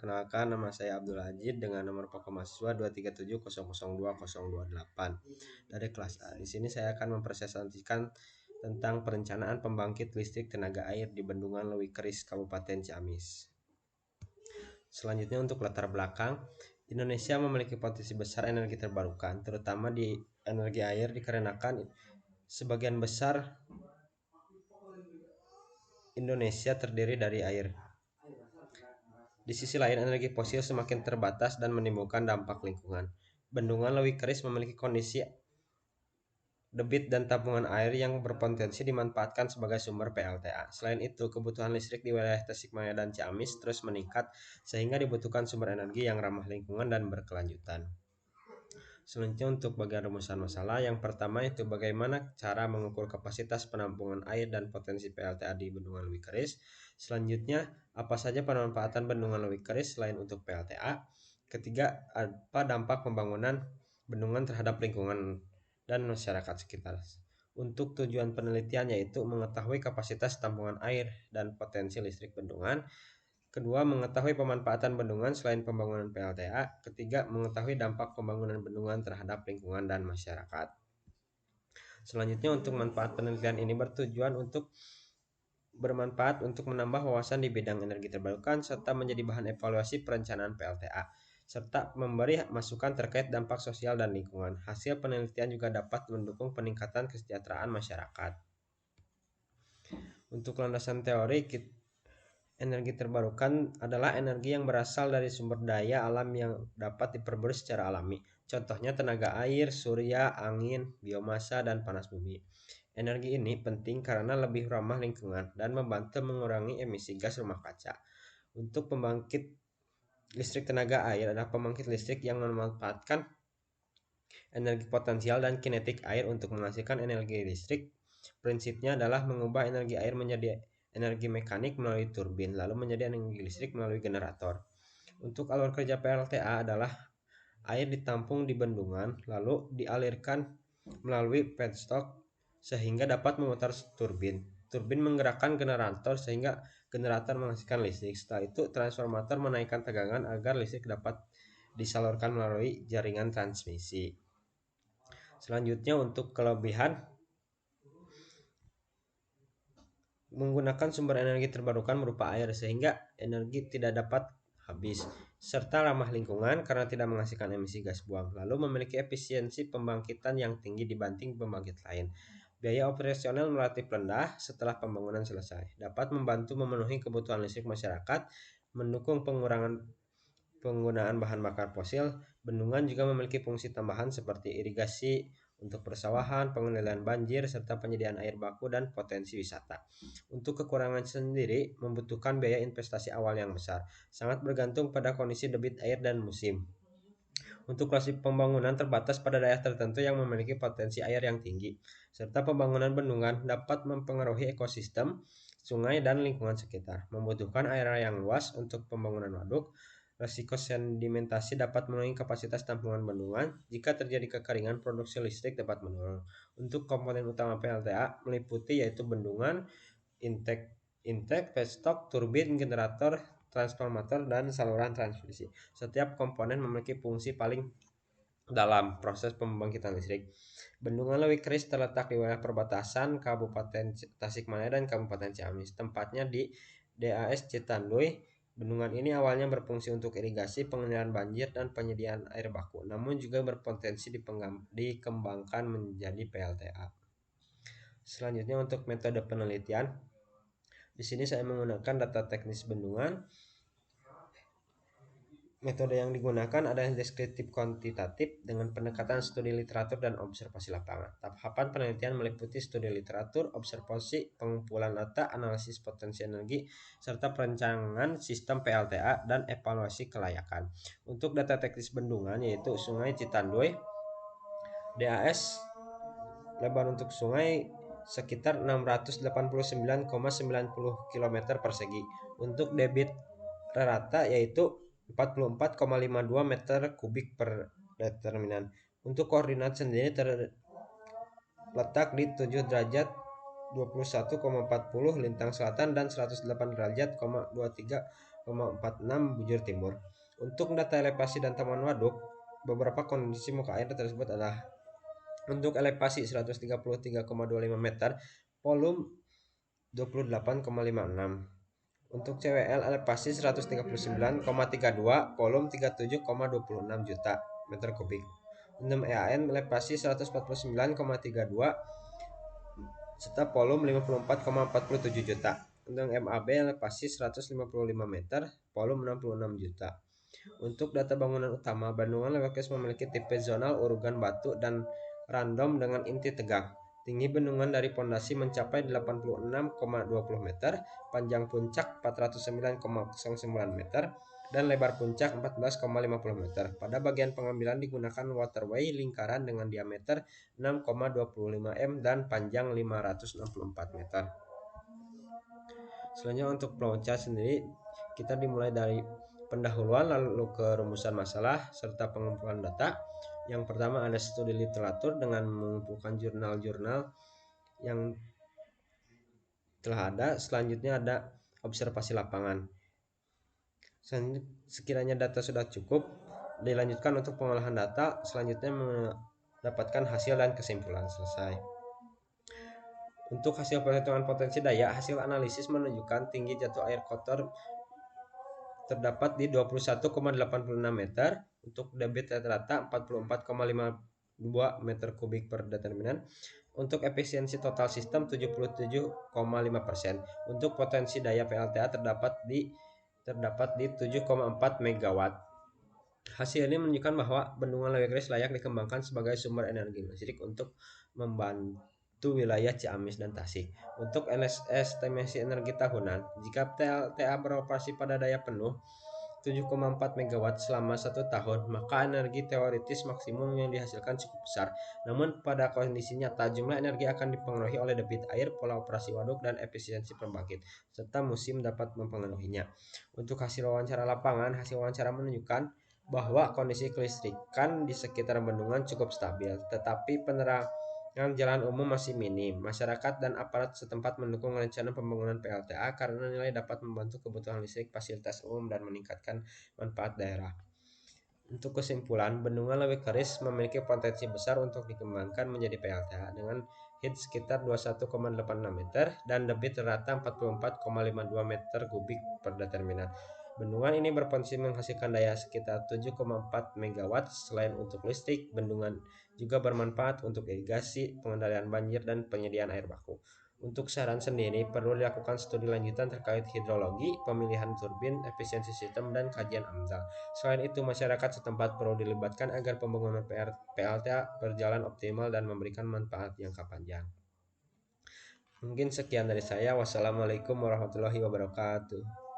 Kenalkan, nama saya Abdul Hajid dengan nomor pokok mahasiswa 237002028 dari kelas A. Di sini saya akan mempresentasikan tentang perencanaan pembangkit listrik tenaga air di Bendungan Leuwi Keris, Kabupaten Ciamis. Selanjutnya untuk latar belakang, Indonesia memiliki potensi besar energi terbarukan, terutama di energi air dikarenakan sebagian besar Indonesia terdiri dari air. Di sisi lain, energi fosil semakin terbatas dan menimbulkan dampak lingkungan. Bendungan Leuwi Keris memiliki kondisi debit dan tabungan air yang berpotensi dimanfaatkan sebagai sumber PLTA. Selain itu, kebutuhan listrik di wilayah Tasikmalaya dan Ciamis terus meningkat sehingga dibutuhkan sumber energi yang ramah lingkungan dan berkelanjutan. Selanjutnya untuk bagian rumusan masalah, yang pertama itu bagaimana cara mengukur kapasitas penampungan air dan potensi PLTA di Bendungan Leuwi Keris. Selanjutnya, apa saja pemanfaatan Bendungan Leuwi Keris selain untuk PLTA. Ketiga, apa dampak pembangunan bendungan terhadap lingkungan dan masyarakat sekitar. Untuk tujuan penelitian yaitu mengetahui kapasitas tampungan air dan potensi listrik bendungan. Kedua, mengetahui pemanfaatan bendungan selain pembangunan PLTA. Ketiga, mengetahui dampak pembangunan bendungan terhadap lingkungan dan masyarakat. Selanjutnya, untuk manfaat penelitian ini bermanfaat untuk menambah wawasan di bidang energi terbarukan serta menjadi bahan evaluasi perencanaan PLTA serta memberi masukan terkait dampak sosial dan lingkungan. Hasil penelitian juga dapat mendukung peningkatan kesejahteraan masyarakat. Untuk landasan teori, energi terbarukan adalah energi yang berasal dari sumber daya alam yang dapat diperbarui secara alami. Contohnya tenaga air, surya, angin, biomasa, dan panas bumi. Energi ini penting karena lebih ramah lingkungan dan membantu mengurangi emisi gas rumah kaca. Untuk pembangkit listrik tenaga air adalah pembangkit listrik yang memanfaatkan energi potensial dan kinetik air untuk menghasilkan energi listrik. Prinsipnya adalah mengubah energi air menjadi energi mekanik melalui turbin, lalu menjadi energi listrik melalui generator. Untuk alur kerja PLTA adalah air ditampung di bendungan, lalu dialirkan melalui penstock sehingga dapat memutar turbin. Turbin menggerakkan generator sehingga generator menghasilkan listrik. Setelah itu, transformator menaikkan tegangan agar listrik dapat disalurkan melalui jaringan transmisi. Selanjutnya untuk kelebihan, menggunakan sumber energi terbarukan berupa air sehingga energi tidak dapat habis, serta ramah lingkungan karena tidak menghasilkan emisi gas buang, lalu memiliki efisiensi pembangkitan yang tinggi dibanding pembangkit lain. Biaya operasional relatif rendah setelah pembangunan selesai, dapat membantu memenuhi kebutuhan listrik masyarakat, mendukung pengurangan penggunaan bahan bakar fosil. Bendungan juga memiliki fungsi tambahan seperti irigasi untuk persawahan, pengendalian banjir, serta penyediaan air baku dan potensi wisata. Untuk kekurangan sendiri membutuhkan biaya investasi awal yang besar, sangat bergantung pada kondisi debit air dan musim. Untuk lokasi pembangunan terbatas pada daerah tertentu yang memiliki potensi air yang tinggi, serta pembangunan bendungan dapat mempengaruhi ekosistem, sungai, dan lingkungan sekitar. Membutuhkan area yang luas untuk pembangunan waduk. Risiko sedimentasi dapat mengurangi kapasitas tampungan bendungan. Jika terjadi kekeringan, produksi listrik dapat menurun. Untuk komponen utama PLTA meliputi yaitu bendungan, intake, feedstock, turbin, generator, transformator, dan saluran transmisi. Setiap komponen memiliki fungsi paling dalam proses pembangkitan listrik. Bendungan Leuwi Keris terletak di wilayah perbatasan Kabupaten Tasikmalaya dan Kabupaten Ciamis. Tempatnya di DAS Citanduy. Bendungan ini awalnya berfungsi untuk irigasi, pengendalian banjir, dan penyediaan air baku, namun juga berpotensi dikembangkan menjadi PLTA. Selanjutnya untuk metode penelitian. Di sini saya menggunakan data teknis bendungan. Metode yang digunakan adalah deskriptif kuantitatif dengan pendekatan studi literatur dan observasi lapangan. Tahapan penelitian meliputi studi literatur, observasi, pengumpulan data, analisis potensi energi, serta perencanaan sistem PLTA dan evaluasi kelayakan. Untuk data teknis bendungan yaitu Sungai Citanduy, DAS lebar untuk sungai sekitar 689,90 km persegi. Untuk debit rata yaitu 44,52 meter kubik per determinan. Untuk koordinat sendiri terletak di 7 derajat 21,40 lintang selatan dan 108 derajat, 23 bujur timur. Untuk data elevasi dan temuan waduk, beberapa kondisi muka air tersebut adalah: untuk elevasi 133,25 meter, volume 28,56. Untuk CWL elevasi 139,32, volume 37,26 juta meter kubik. Untuk EAN elevasi 149,32 serta volume 54,47 juta. Untuk MAB elevasi 155 meter, volume 66 juta. Untuk data bangunan utama, Bandungan Lewakes memiliki tipe zonal urugan batu dan random dengan inti tegak. Tinggi bendungan dari pondasi mencapai 86,20 meter, panjang puncak 409,09 meter, dan lebar puncak 14,50 meter. Pada bagian pengambilan digunakan waterway lingkaran dengan diameter 6,25 m dan panjang 564 meter. Selanjutnya untuk flowchart sendiri, kita dimulai dari pendahuluan lalu ke rumusan masalah serta pengumpulan data. Yang pertama ada studi literatur dengan mengumpulkan jurnal-jurnal yang telah ada. Selanjutnya ada observasi lapangan. Sekiranya data sudah cukup, dilanjutkan untuk pengolahan data. Selanjutnya mendapatkan hasil dan kesimpulan. Selesai. Untuk hasil perhitungan potensi daya, hasil analisis menunjukkan tinggi jatuh air kotor terdapat di 21,86 meter, untuk debit rata 44,52 meter kubik per determinan, untuk efisiensi total sistem 77,5%, untuk potensi daya PLTA terdapat di 7,4 megawatt. Hasil ini menunjukkan bahwa Bendungan Lewekres layak dikembangkan sebagai sumber energi listrik untuk membantu wilayah Ciamis dan Tasik. Untuk estimasi energi tahunan, jika PLTA beroperasi pada daya penuh 7,4 megawatt selama 1 tahun, maka energi teoritis maksimum yang dihasilkan cukup besar. Namun pada kondisi nyata, jumlah energi akan dipengaruhi oleh debit air, pola operasi waduk, dan efisiensi pembangkit, serta musim dapat mempengaruhinya. Untuk hasil wawancara lapangan, hasil wawancara menunjukkan bahwa kondisi kelistrikan di sekitar bendungan cukup stabil, tetapi penerangan jalan umum masih minim. Masyarakat dan aparat setempat mendukung rencana pembangunan PLTA karena nilai dapat membantu kebutuhan listrik, fasilitas umum, dan meningkatkan manfaat daerah. Untuk kesimpulan, Bendungan Lewekres memiliki potensi besar untuk dikembangkan menjadi PLTA dengan head sekitar 21,86 meter dan debit rata 44,52 meter kubik per determinan. Bendungan ini berpotensi menghasilkan daya sekitar 7,4 megawatt. Selain untuk listrik, bendungan juga bermanfaat untuk irigasi, pengendalian banjir, dan penyediaan air baku. Untuk saran sendiri, perlu dilakukan studi lanjutan terkait hidrologi, pemilihan turbin, efisiensi sistem, dan kajian AMDAL. Selain itu, masyarakat setempat perlu dilibatkan agar pembangunan PLTA berjalan optimal dan memberikan manfaat jangka panjang. Mungkin sekian dari saya. Wassalamualaikum warahmatullahi wabarakatuh.